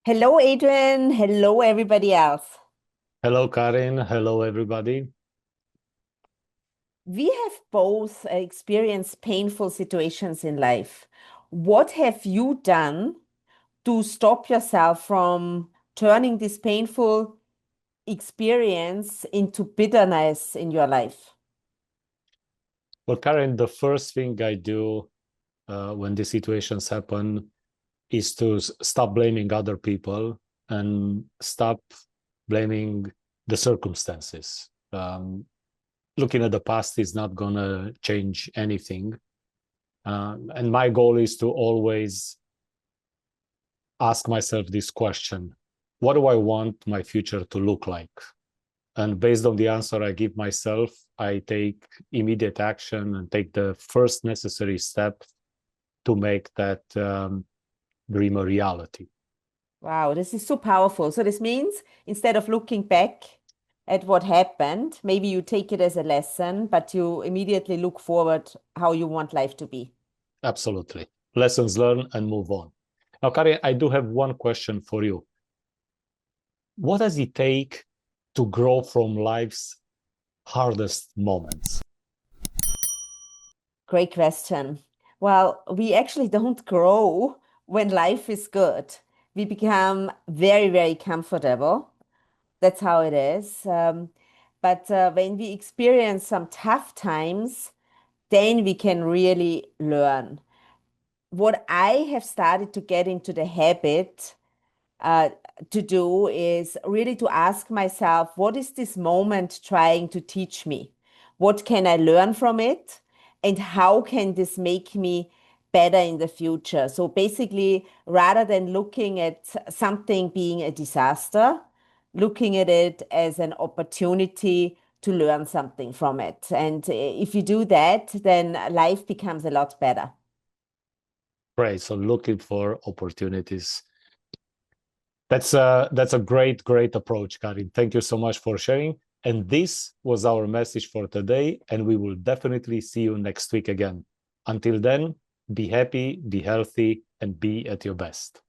Hello, Adrian. Hello, everybody else. Hello, Karin. Hello, everybody. We have both experienced painful situations in life. What have you done to stop yourself from turning this painful experience into bitterness in your life? Well, Karin, the first thing I do when these situations happen is to stop blaming other people and stop blaming the circumstances. Looking at the past is not going to change anything. And my goal is to always ask myself this question: what do I want my future to look like? And based on the answer I give myself, I take immediate action and take the first necessary step to make that dream a reality. Wow, this is so powerful. So this means instead of looking back at what happened, maybe you take it as a lesson, but you immediately look forward how you want life to be. Absolutely. Lessons learned and move on. Now, Kari, I do have one question for you. What does it take to grow from life's hardest moments? Great question. Well, we actually don't grow when life is good. We become very, very comfortable. That's how it is. But when we experience some tough times, then we can really learn. What I have started to get into the habit uh, to do is really to ask myself, what is this moment trying to teach me? What can I learn from it? And how can this make me better in the future? So basically, rather than looking at something being a disaster, looking at it as an opportunity to learn something from it. And if you do that, then life becomes a lot better. Great. So looking for opportunities. That's a great approach, Karin. Thank you so much for sharing. And this was our message for today. And we will definitely see you next week again. Until then, be happy, be healthy, and be at your best.